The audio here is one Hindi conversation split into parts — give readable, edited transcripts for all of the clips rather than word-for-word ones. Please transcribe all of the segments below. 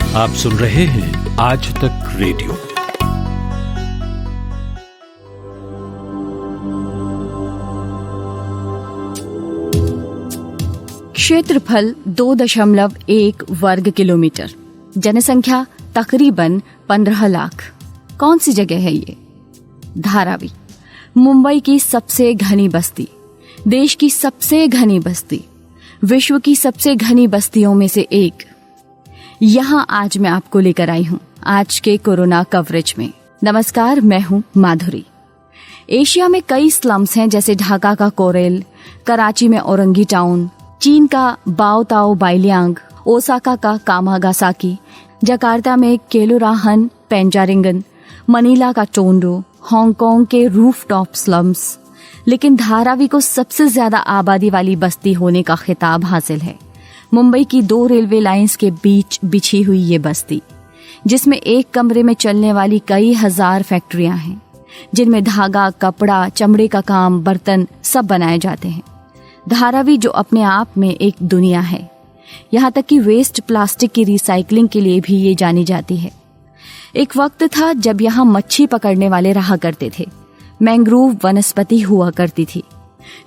आप सुन रहे हैं आज तक रेडियो। क्षेत्रफल 2.1 वर्ग किलोमीटर, जनसंख्या तकरीबन 15 लाख। कौन सी जगह है ये? धारावी, मुंबई की सबसे घनी बस्ती, देश की सबसे घनी बस्ती, विश्व की सबसे घनी बस्तियों में से एक। यहाँ आज मैं आपको लेकर आई हूँ आज के कोरोना कवरेज में। नमस्कार, मैं हूँ माधुरी। एशिया में कई स्लम्स हैं, जैसे ढाका का कोरेल, कराची में औरंगी टाउन, चीन का बाओ ताओ बाइलियांग, ओसाका का कामागासाकी, जकार्ता में केलुराहन पेंजारिंगन, मनीला का टोंडो, हांगकांग के रूफटॉप स्लम्स। लेकिन धारावी को सबसे ज्यादा आबादी वाली बस्ती होने का खिताब हासिल है। मुंबई की 2 रेलवे लाइंस के बीच बिछी हुई ये बस्ती, जिसमें एक कमरे में चलने वाली कई हजार फैक्ट्रियां हैं, जिनमें धागा, कपड़ा, चमड़े का काम, बर्तन सब बनाए जाते हैं। धारावी जो अपने आप में एक दुनिया है, यहाँ तक कि वेस्ट प्लास्टिक की रिसाइकलिंग के लिए भी ये जानी जाती है। एक वक्त था जब यहाँ मच्छी पकड़ने वाले रहा करते थे, मैंग्रोव वनस्पति हुआ करती थी,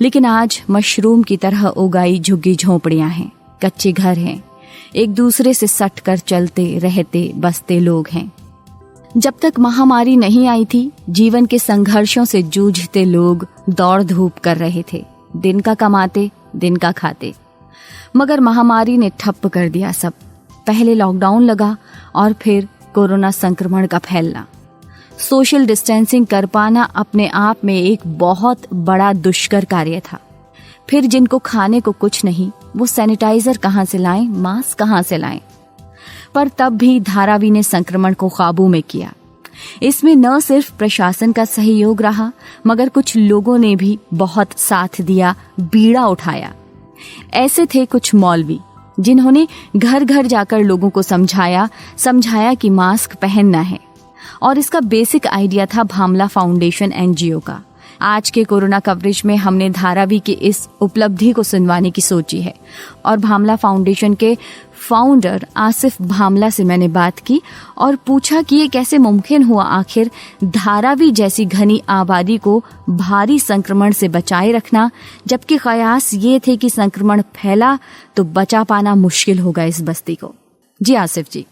लेकिन आज मशरूम की तरह उगाई झुग्गी झोंपड़ियां हैं, कच्चे घर हैं, एक दूसरे से सट कर चलते रहते बसते लोग हैं। जब तक महामारी नहीं आई थी, जीवन के संघर्षों से जूझते लोग दौड़ धूप कर रहे थे, दिन का कमाते दिन का खाते। मगर महामारी ने ठप्प कर दिया सब। पहले लॉकडाउन लगा और फिर कोरोना संक्रमण का फैलना। सोशल डिस्टेंसिंग कर पाना अपने आप में एक बहुत बड़ा दुष्कर कार्य था। फिर जिनको खाने को कुछ नहीं, वो सैनिटाइजर कहाँ से लाएं, मास्क कहाँ से लाएं। पर तब भी धारावी ने संक्रमण को काबू में किया। इसमें न सिर्फ प्रशासन का सहयोग रहा, मगर कुछ लोगों ने भी बहुत साथ दिया, बीड़ा उठाया। ऐसे थे कुछ मौलवी, जिन्होंने घर घर जाकर लोगों को समझाया कि मास्क पहनना है। और इसका बेसिक आइडिया था भामला फाउंडेशन एनजीओ का। आज के कोरोना कवरेज में हमने धारावी की इस उपलब्धि को सुनवाने की सोची है और भामला फाउंडेशन के फाउंडर आसिफ भामला से मैंने बात की और पूछा कि ये कैसे मुमकिन हुआ आखिर धारावी जैसी घनी आबादी को भारी संक्रमण से बचाए रखना, जबकि कयास ये थे कि संक्रमण फैला तो बचा पाना मुश्किल होगा इस बस्ती को। जी आसिफ जी।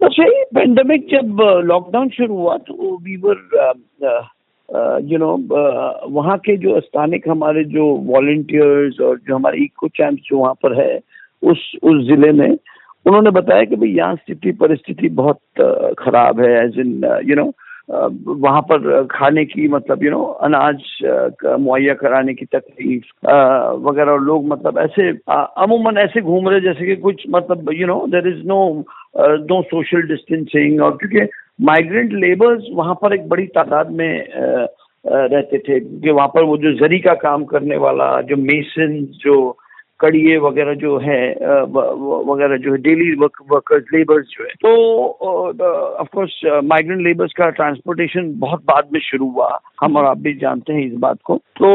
अच्छा, ये पेंडेमिक जब लॉकडाउन शुरू हुआ तो वी वर वहाँ के जो स्थानिक हमारे जो वॉलंटियर्स और जो हमारे इको चैंप्स जो वहाँ पर है उस जिले में, उन्होंने बताया कि भाई यहाँ परिस्थिति बहुत खराब है। एज इन वहाँ पर खाने की मतलब अनाज मुहैया कराने की तकलीफ वगैरह, और लोग मतलब ऐसे अमूमन ऐसे घूम रहे जैसे कि कुछ मतलब there is no social distancing. और क्योंकि माइग्रेंट लेबर्स वहाँ पर एक बड़ी तादाद में रहते थे, क्योंकि वहाँ पर वो जो जरी का काम करने वाला, जो मेसन, जो कड़िए वगैरह जो है वगैरह जो है, डेली वर्कर्स लेबर्स जो है, तो ऑफ कोर्स माइग्रेंट लेबर्स का ट्रांसपोर्टेशन बहुत बाद में शुरू हुआ। हम और आप भी जानते हैं इस बात को। तो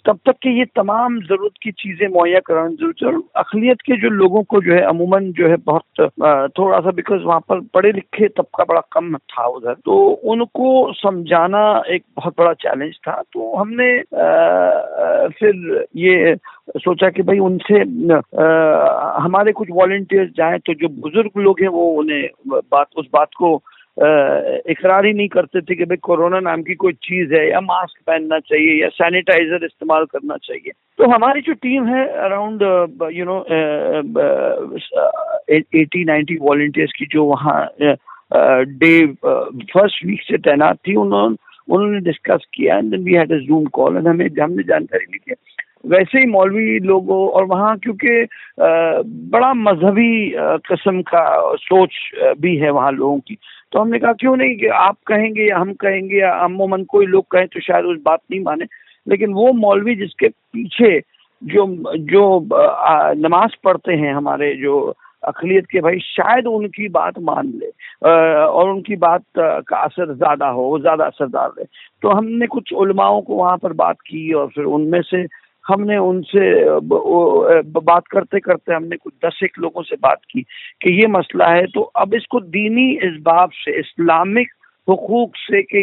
तब तक के ये तमाम जरूरत की चीजें मुहैया कराना जरूरी है। और अक़लियत के जो लोगों को जो है अमूमन जो है बहुत थोड़ा सा, बिकॉज वहाँ पर पढ़े लिखे तबका बड़ा कम था उधर, तो उनको समझाना एक बहुत बड़ा चैलेंज था। तो हमने फिर ये सोचा कि भाई उनसे हमारे कुछ वॉलंटियर्स जाएं, तो जो बुजुर्ग लोग हैं वो उन्हें उस बात को इकरार ही नहीं करते थे कि भाई कोरोना नाम की कोई चीज है, या मास्क पहनना चाहिए, या सैनिटाइजर इस्तेमाल करना चाहिए। तो हमारी जो टीम है अराउंड 80-90 वॉलंटियर्स की, जो वहाँ डे फर्स्ट वीक से तैनात थी, उन्होंने डिस्कस किया and then we had a Zoom call and हमने जानकारी ली थी। वैसे ही मौलवी लोगों और वहाँ क्योंकि बड़ा मजहबी किस्म का सोच भी है वहाँ लोगों की, तो हमने कहा क्यों नहीं कि आप कहेंगे या हम कहेंगे या अमूमन कोई लोग कहें तो शायद उस बात नहीं माने, लेकिन वो मौलवी जिसके पीछे जो नमाज पढ़ते हैं हमारे जो अक़लियत के भाई, शायद उनकी बात मान ले और उनकी बात का असर ज़्यादा हो, वो ज़्यादा असरदार रहे। तो हमने कुछ उलमाओं को वहाँ पर बात की और फिर उनमें से हमने उनसे बात करते करते हमने कुछ 10 लोगों से बात की कि ये मसला है, तो अब इसको दीनी इस्बाब से, इस्लामिक हुकूक से कि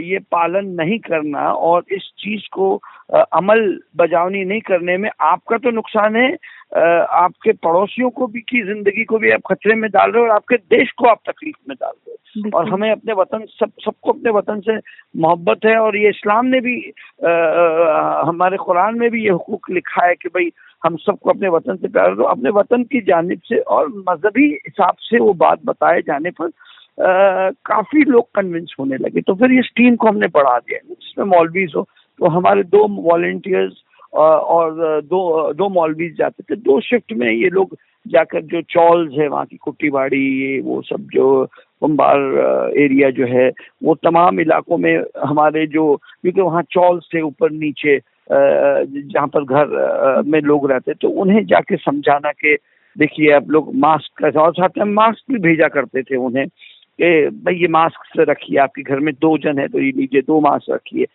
ये पालन नहीं करना और इस चीज को अमल बजावनी नहीं करने में आपका तो नुकसान है, आपके पड़ोसियों को भी की जिंदगी को भी आप खतरे में डाल रहे हो और आपके देश को आप तकलीफ में डाल रहे हो। और हमें अपने वतन, सबको अपने वतन से मोहब्बत है, और ये इस्लाम ने भी हमारे कुरान में भी ये हुकूक लिखा है कि भाई हम सबको अपने वतन से प्यार करो। अपने वतन की जानिब से और मजहबी हिसाब से वो बात बताए जाने पर काफी लोग कन्विंस होने लगे। तो फिर इस टीम को हमने बढ़ा दिया जिसमें मौलवीज हो, तो हमारे 2 वॉलंटियर्स और दो मौलवीज जाते थे। 2 शिफ्ट में ये लोग जाकर जो चौल्स है वहाँ की कुट्टीबाड़ी, ये वो सब जो कुंभार एरिया जो है, वो तमाम इलाकों में हमारे जो, क्योंकि वहाँ चौल्स थे ऊपर नीचे जहाँ पर घर में लोग रहते, तो उन्हें जाके समझाना कि देखिए आप लोग मास्क, और साथ में मास्क भी भेजा करते थे उन्हें कि भाई ये मास्क से रखिए, आपके घर में 2 जन है तो ये लीजिए 2 मास्क रखिए,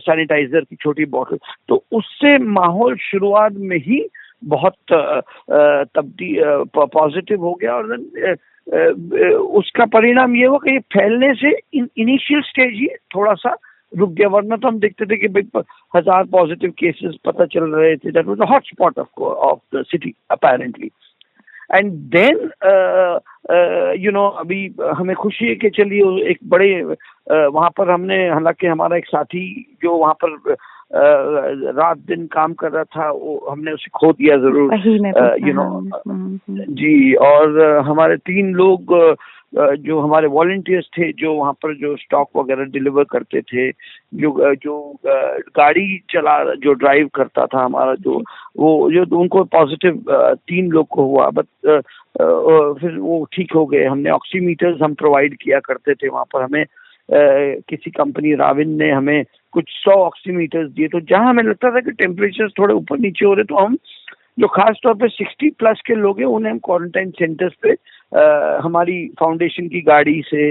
सैनिटाइजर की छोटी बोतल। तो उससे माहौल शुरुआत में ही बहुत पॉजिटिव हो गया, और उसका परिणाम ये हुआ कि ये फैलने से इनिशियल स्टेज ही थोड़ा सा रुक गया, वरना तो हम देखते थे कि भाई 1000 पॉजिटिव केसेस पता चल रहे थे। That was the hot spot of the city apparently. And then अभी हमें खुशी है कि चलिए एक बड़े वहाँ पर हमने, हालांकि हमारा एक साथी जो वहाँ पर रात दिन काम कर रहा था, वो हमने उसे खो दिया जरूर, जी। और हमारे 3 लोग जो हमारे वॉलंटियर्स थे जो वहाँ पर जो स्टॉक वगैरह डिलीवर करते थे, जो गाड़ी जो ड्राइव करता था हमारा जो उनको पॉजिटिव 3 लोग को हुआ, बट फिर वो ठीक हो गए। हमने ऑक्सीमीटर्स हम प्रोवाइड किया करते थे वहाँ पर, हमें किसी कंपनी राविन ने हमें कुछ 100 ऑक्सीमीटर्स दिए, तो जहाँ हमें लगता था कि टेम्परेचर थोड़े ऊपर नीचे हो रहे, तो हम जो खास तौर पे 60+ के लोग हैं उन्हें हम क्वारंटाइन सेंटर्स पे हमारी फाउंडेशन की गाड़ी से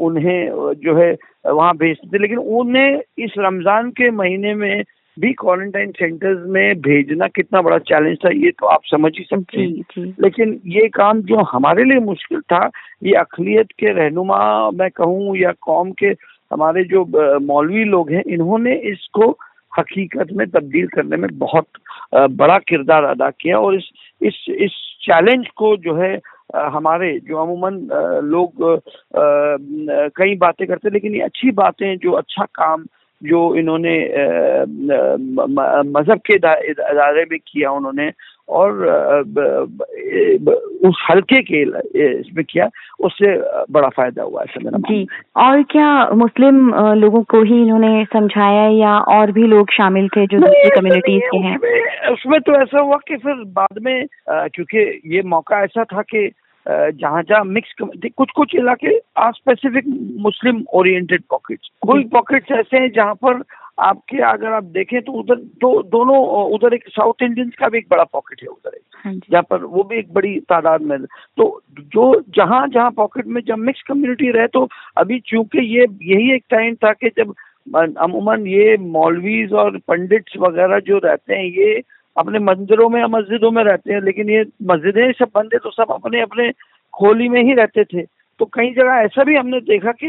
उन्हें जो है वहाँ भेजते थे। लेकिन उन्हें इस रमजान के महीने में भी क्वारंटाइन सेंटर्स में भेजना कितना बड़ा चैलेंज था, ये तो आप समझ ही सकते हैं। लेकिन ये काम जो हमारे लिए मुश्किल था, ये अक़लियत के रहनुमा मैं कहूँ या कौम के हमारे जो मौलवी लोग हैं, इन्होंने इसको हकीकत में तब्दील करने में बहुत बड़ा किरदार अदा किया। और इस चैलेंज को जो है हमारे जो अमूमन लोग कई बातें करते, लेकिन ये अच्छी बातें, जो अच्छा काम जो इन्होंने मजहब के इदारे में किया उन्होंने, और उस हल्के के इसमें किया, उससे बड़ा फायदा हुआ ऐसा मेरा जी। और क्या मुस्लिम लोगों को ही इन्होंने समझाया या और भी लोग शामिल थे जो दूसरी कम्युनिटीज के हैं? उसमें तो ऐसा हुआ कि फिर बाद में क्योंकि ये मौका ऐसा था कि जहाँ मिक्स, कुछ इलाके are specific Muslim oriented pockets, कोई पॉकेट्स ऐसे हैं जहाँ पर आपके, अगर आप देखें तो उधर दोनों उधर एक साउथ इंडियंस का भी एक बड़ा पॉकेट है उधर एक, जहाँ पर वो भी एक बड़ी तादाद में। तो जो जहाँ पॉकेट में जब मिक्स कम्युनिटी रहे, तो अभी चूंकि यही एक टाइम था कि जब अमूमन ये मौलवीज और पंडित्स वगैरह जो रहते हैं, ये अपने मंदिरों में या मस्जिदों में रहते हैं, लेकिन ये मस्जिदें सब बंद है, तो सब अपने अपने खोली में ही रहते थे। तो कई जगह ऐसा भी हमने देखा कि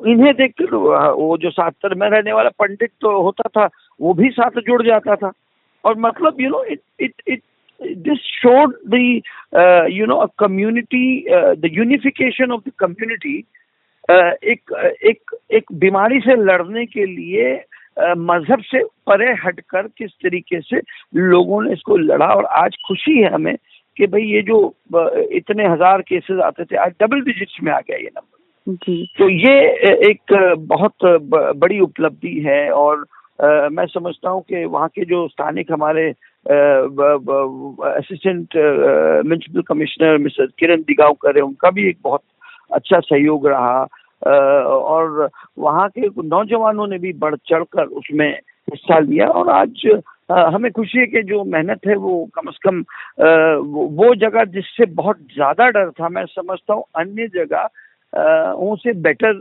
इन्हें देखकर वो जो साथ में रहने वाला पंडित तो होता था, वो भी साथ जुड़ जाता था। और मतलब it this showed the community, the unification of the community. एक बीमारी से लड़ने के लिए मजहब से परे हटकर किस तरीके से लोगों ने इसको लड़ा। और आज खुशी है हमें कि भाई ये जो इतने 1000 केसेस आते थे, आज डबल डिजिट्स में आ गया ये नंबर जी। तो ये एक बहुत बड़ी उपलब्धि है। और मैं समझता हूँ कि वहाँ के जो स्थानिक हमारे असिस्टेंट म्युनिसिपल कमिश्नर मिस्टर किरण दिगावकर है, उनका भी एक बहुत अच्छा सहयोग रहा। और वहाँ के नौजवानों ने भी बढ़ चढ़कर उसमें हिस्सा लिया। और आज हमें खुशी है कि जो मेहनत है वो कम से कम वो जगह जिससे बहुत ज्यादा डर था, मैं समझता हूँ अन्य जगह उनसे बेटर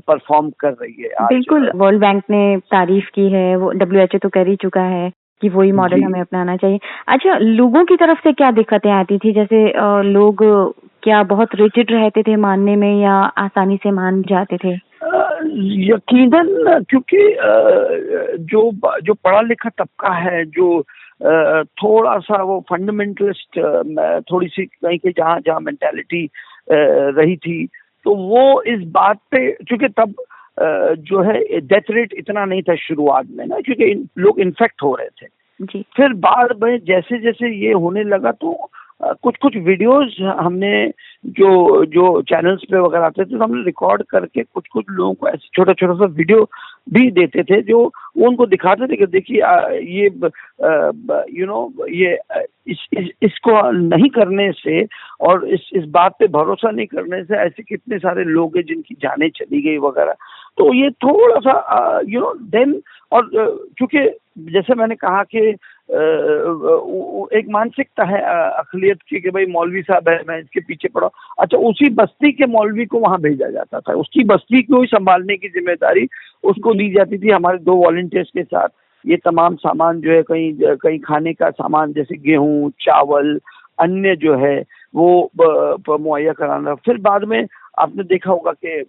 परफॉर्म कर रही है आज। बिल्कुल, वर्ल्ड बैंक ने तारीफ की है, वो WHO तो कर ही चुका है कि वही मॉडल हमें अपनाना चाहिए। अच्छा, लोगों की तरफ से क्या दिक्कतें आती थी? जैसे लोग क्या बहुत रिजिड रहते थे मानने में या आसानी से मान जाते थे? यकीनन, क्योंकि जो पढ़ा लिखा तबका है, जो थोड़ा सा वो फंडामेंटलिस्ट, थोड़ी सी कहीं के जहाँ मेंटालिटी रही थी, तो वो इस बात पे, क्योंकि तब जो है डेथ रेट इतना नहीं था शुरुआत में ना, क्योंकि लोग इन्फेक्ट हो रहे थे जी। फिर बाद में जैसे जैसे ये होने लगा तो कुछ कुछ वीडियोस हमने जो चैनल्स पे वगैरह आते थे, तो हमने रिकॉर्ड करके कुछ कुछ लोगों को ऐसे छोटा छोटा सा वीडियो भी देते थे, जो वो उनको दिखाते थे कि देखिए ये ये इसको नहीं करने से और इस बात पे भरोसा नहीं करने से ऐसे कितने सारे लोग हैं जिनकी जानें चली गई वगैरह। तो ये थोड़ा सा देन, और क्योंकि जैसे मैंने कहा कि एक मानसिकता है अक़लियत की कि भाई मौलवी साहब है, मैं इसके पीछे पड़ा। अच्छा, उसी बस्ती के मौलवी को वहां भेजा जाता था, उसकी बस्ती को ही संभालने की जिम्मेदारी उसको दी जाती थी। हमारे 2 वॉलंटियर्स के साथ ये तमाम सामान जो है, कहीं खाने का सामान जैसे गेहूं, चावल, अन्य जो है वो मुहैया कराना। फिर बाद में आपने देखा होगा कि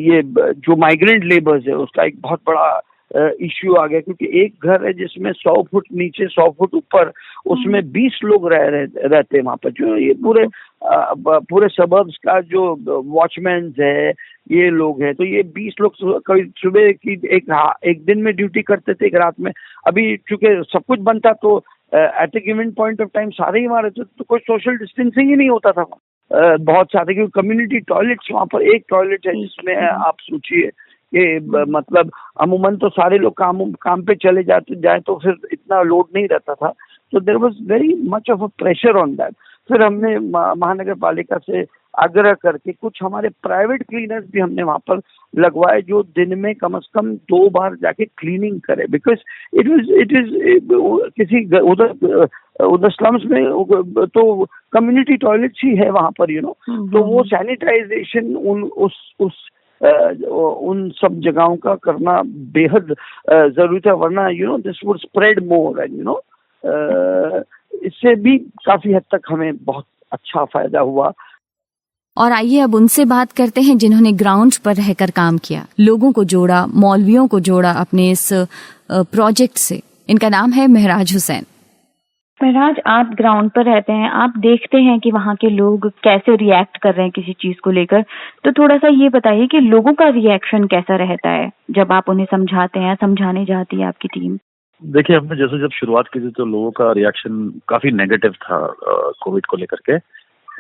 ये जो माइग्रेंट लेबर्स है उसका एक बहुत बड़ा इश्यू आ गया, क्योंकि एक घर है जिसमें 100 फुट नीचे 100 फुट ऊपर उसमें 20 लोग रहते हैं वहां पर। जो ये पूरे सबर्ब्स का जो वॉचमैन है, ये लोग हैं, तो ये 20 लोग कभी सुबह की एक दिन में ड्यूटी करते थे, एक रात में। अभी चूंकि सब कुछ बंद था तो at a given point of time सारे ही वहां रहते, तो कोई सोशल डिस्टेंसिंग ही नहीं होता था। बहुत सारे, क्योंकि कम्युनिटी टॉयलेट्स वहां पर एक टॉयलेट है जिसमें आप सोचिए कि मतलब अमूमन तो सारे लोग काम पे चले जाए तो फिर इतना लोड नहीं रहता था। तो there was very much of a pressure on that. फिर हमने महानगर पालिका से आग्रह करके कुछ हमारे प्राइवेट क्लीनर्स भी हमने वहां पर लगवाए, जो दिन में कम से कम 2 बार जाके क्लीनिंग करे, बिकॉज इट इज किसी उधर स्लम्स में तो कम्युनिटी टॉयलेट्स ही है वहां पर, तो वो सैनिटाइजेशन उन सब जगहों का करना बेहद जरूरी था, वरना this would spread more and इससे भी काफी हद तक हमें बहुत अच्छा फायदा हुआ। और आइए अब उनसे बात करते हैं जिन्होंने ग्राउंड पर रहकर काम किया, लोगों को जोड़ा, मौलवियों को जोड़ा अपने इस प्रोजेक्ट से। इनका नाम है महराज हुसैन। महराज, आप ग्राउंड पर रहते हैं, आप देखते हैं कि वहाँ के लोग कैसे रिएक्ट कर रहे हैं किसी चीज को लेकर, तो थोड़ा सा ये बताइए कि लोगों का रिएक्शन कैसा रहता है जब आप उन्हें समझाते हैं, समझाने जाती है आपकी टीम? देखिए, हमने जब शुरुआत की थी तो लोगों का रिएक्शन काफी नेगेटिव था कोविड को लेकर के।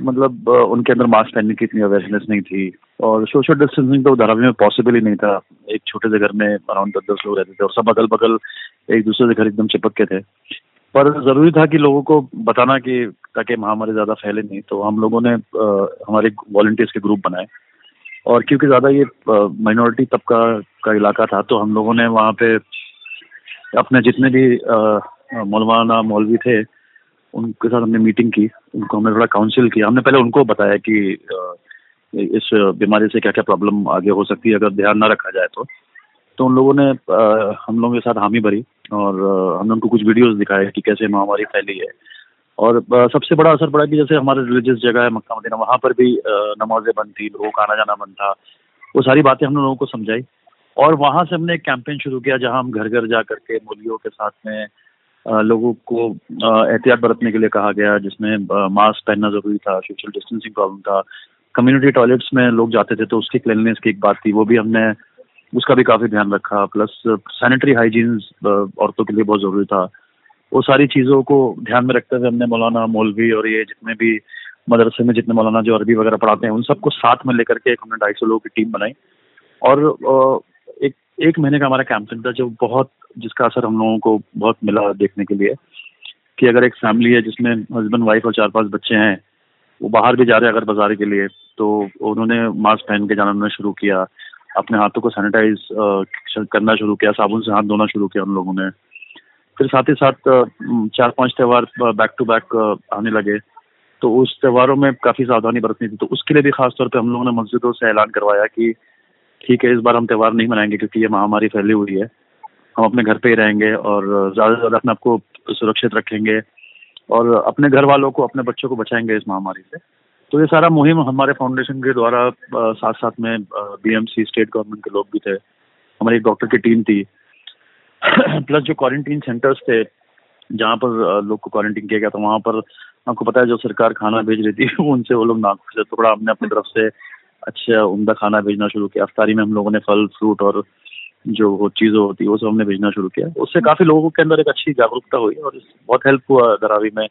मतलब उनके अंदर मास्क पहनने की इतनी अवेयरनेस नहीं थी, और सोशल डिस्टेंसिंग तो धारावी में पॉसिबल ही नहीं था। एक छोटे से घर में अराउंड 10 लोग रहते थे और सब अगल बगल एक दूसरे से घर एकदम चिपक के थे। पर जरूरी था कि लोगों को बताना कि ताकि महामारी ज्यादा फैले नहीं, तो हम लोगों ने हमारे वॉलंटियर्स के ग्रुप बनाए, और क्योंकि ज्यादा ये माइनॉरिटी तबका का इलाका था, तो हम लोगों ने वहाँ पे अपने जितने भी मौलवाना मौलवी थे उनके साथ हमने मीटिंग की, उनको हमने थोड़ा काउंसिल किया। हमने पहले उनको बताया कि इस बीमारी से क्या क्या प्रॉब्लम आगे हो सकती है अगर ध्यान ना रखा जाए तो उन लोगों ने हम लोगों के साथ हामी भरी, और हमने उनको कुछ वीडियोस दिखाए कि कैसे महामारी फैली है। और सबसे बड़ा असर पड़ा कि जैसे हमारे रिलीजियस जगह है मक्का मदीना, वहाँ पर भी नमाजें बंद थी, लोगों का आना जाना बंद था। वो सारी बातें हमने लोगों को समझाई, और वहाँ से हमने एक कैंपेन शुरू किया जहाँ हम घर घर जा करके मौलवियों के साथ में लोगों को एहतियात बरतने के लिए कहा गया, जिसमें मास्क पहनना जरूरी था, सोशल डिस्टेंसिंग प्रॉब्लम था, कम्युनिटी टॉयलेट्स में लोग जाते थे तो उसकी क्लीनलीनेस की एक बात थी, वो भी हमने उसका भी काफी ध्यान रखा। प्लस सैनिटरी हाइजीन औरतों के लिए बहुत जरूरी था। वो सारी चीजों को ध्यान में रखते हुए हमने मौलाना मौलवी और ये जितने भी मदरसे में जितने मौलाना जो अरबी वगैरह पढ़ाते हैं उन सबको साथ में लेकर के एक हमने 250 लोगों की टीम बनाई, और एक महीने का हमारा कैंपेन था जो जिसका असर हम लोगों को बहुत मिला देखने के लिए, कि अगर एक फैमिली है जिसमें हस्बैंड वाइफ और 4-5 बच्चे हैं, वो बाहर भी जा रहे हैं अगर बाजार के लिए, तो उन्होंने मास्क पहन के जाना उन्होंने शुरू किया, अपने हाथों को सैनिटाइज करना शुरू किया, साबुन से हाथ धोना शुरू किया उन लोगों ने। फिर साथ ही साथ 4-5 त्यौहार बैक टू बैक आने लगे, तो उस त्योहारों में काफ़ी सावधानी बरतनी थी। तो उसके लिए भी खास तौर पे हम लोगों ने मस्जिदों से ऐलान करवाया कि ठीक है, इस बार हम त्योहार नहीं मनाएंगे क्योंकि ये महामारी फैली हुई है, हम अपने घर पे ही रहेंगे और ज़्यादा से ज़्यादा अपने आपको सुरक्षित रखेंगे और अपने घर वालों को, अपने बच्चों को बचाएंगे इस महामारी से। तो ये सारा मुहिम हमारे फाउंडेशन के द्वारा साथ साथ में बीएमसी, स्टेट गवर्नमेंट के लोग भी थे, हमारी एक डॉक्टर की टीम थी, प्लस जो क्वारंटीन सेंटर्स थे जहाँ पर लोग को क्वारंटीन किया गया था, वहाँ पर आपको पता है जो सरकार खाना भेज रही थी उनसे वो लोग नाखुश थे। थोड़ा हमने अपनी तरफ से अच्छा उम्दा खाना भेजना शुरू किया। अफ्तारी में हम लोगों ने फल, फ्रूट और जो वो चीज़ें होती है वो सब हमने भेजना शुरू किया। उससे काफ़ी लोगों के अंदर एक अच्छी जागरूकता हुई और बहुत हेल्प हुआ धारावी में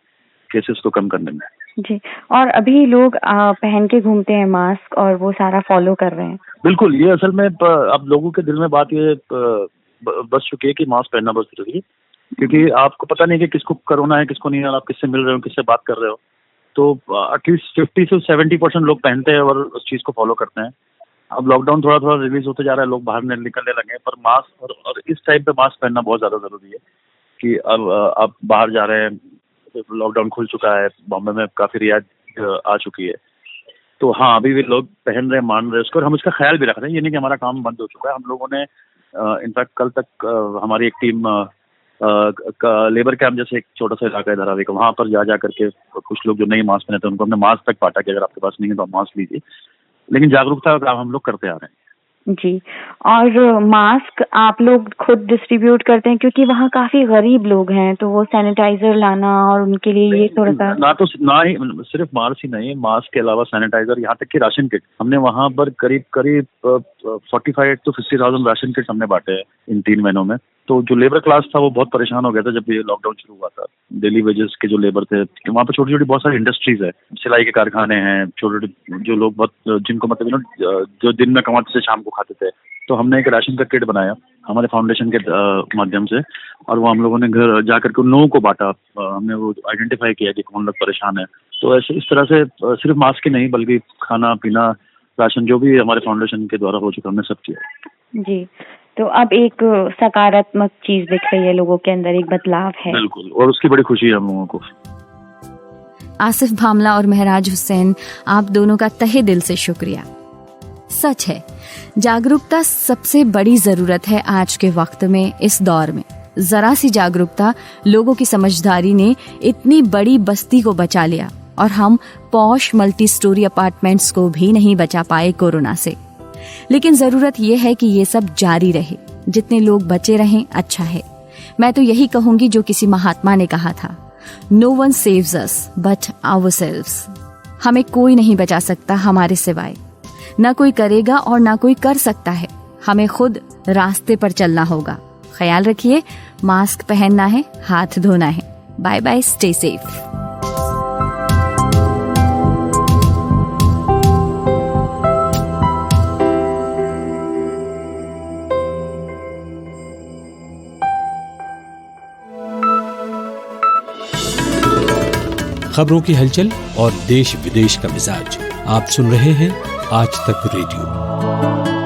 केसेस को कम करने में। जी, और अभी लोग पहन के घूमते हैं मास्क और वो सारा फॉलो कर रहे हैं। बिल्कुल, ये असल में अब लोगों के दिल में बात ये बस चुकी है कि मास्क पहनना बहुत जरूरी है, क्योंकि आपको पता नहीं कि किसको कोरोना है, किसको नहीं है, आप किससे मिल रहे हो, किससे बात कर रहे हो। तो एटलीस्ट 50 से 70% लोग पहनते हैं और उस चीज़ को फॉलो करते हैं। अब लॉकडाउन थोड़ा थोड़ा रिलीज होते जा रहा है, लोग बाहर निकलने लगे हैं, पर मास्क और इस टाइम पे मास्क पहनना बहुत ज़्यादा ज़रूरी है कि अब आप बाहर जा रहे हैं, लॉकडाउन खुल चुका है, बॉम्बे में काफ़ी रियायत आ चुकी है। तो हाँ, अभी भी लोग पहन रहे हैं, मान रहे हैं उसको और हम इसका ख्याल भी रख रहे हैं। ये नहीं कि हमारा काम बंद हो चुका है। हम लोगों ने इनफैक्ट कल तक हमारी एक टीम लेबर कैंप जैसे एक छोटा सा इलाका है धारावी का, वहाँ पर जा करके कुछ लोग जो नहीं मास्क पहने थे उनको हमने मास्क तक बांटा कि अगर आपके पास नहीं है तो आप मास्क लीजिए। लेकिन जागरूकता का काम हम लोग करते आ रहे हैं। जी, और मास्क आप लोग खुद डिस्ट्रीब्यूट करते हैं क्योंकि वहाँ काफी गरीब लोग हैं, तो वो सैनिटाइजर लाना और उनके लिए ये थोड़ा सा ना ही सिर्फ मास्क ही नहीं, मास्क के अलावा सैनिटाइजर, यहाँ तक कि राशन किट हमने वहाँ पर करीब 45 to 50,000 राशन किट हमने बांटे हैं इन 3 महीनों में। तो जो लेबर क्लास था वो बहुत परेशान हो गया था जब ये लॉकडाउन शुरू हुआ था। डेली वेजेस के जो लेबर थे, वहाँ पर छोटी छोटी बहुत सारी इंडस्ट्रीज है, सिलाई के कारखाने हैं, छोटे छोटे जो लोग बहुत जिनको मतलब जो दिन में कमाते थे शाम को खाते थे। तो हमने एक राशन का किट बनाया हमारे फाउंडेशन के माध्यम से और वो हम लोगों ने घर जा करके उन लोगों को बांटा। हमने वो आइडेंटिफाई किया कि कौन लोग परेशान है। तो ऐसे इस तरह से सिर्फ मास्क ही नहीं बल्कि खाना पीना, राशन जो भी हमारे फाउंडेशन के द्वारा हो चुका हमने सब किया। जी, तो अब एक सकारात्मक चीज दिख रही है, लोगों के अंदर एक बदलाव है। बिल्कुल, और उसकी बड़ी खुशी है हम लोगों को। आसिफ भामला और महराज हुसैन, आप दोनों का तहे दिल से शुक्रिया। सच है, जागरूकता सबसे बड़ी जरूरत है आज के वक्त में, इस दौर में। जरा सी जागरूकता, लोगों की समझदारी ने इतनी बड़ी बस्ती को बचा लिया और हम पॉश मल्टी स्टोरी अपार्टमेंट्स को भी नहीं बचा पाए कोरोना से। लेकिन जरूरत यह है कि ये सब जारी रहे, जितने लोग बचे रहें अच्छा है। मैं तो यही कहूंगी जो किसी महात्मा ने कहा था, no one saves us but ourselves. हमें कोई नहीं बचा सकता हमारे सिवाय, ना कोई करेगा और ना कोई कर सकता है। हमें खुद रास्ते पर चलना होगा। ख्याल रखिए, मास्क पहनना है, हाथ धोना है। Bye bye, stay safe. खबरों की हलचल और देश विदेश का मिजाज आप सुन रहे हैं आज तक रेडियो।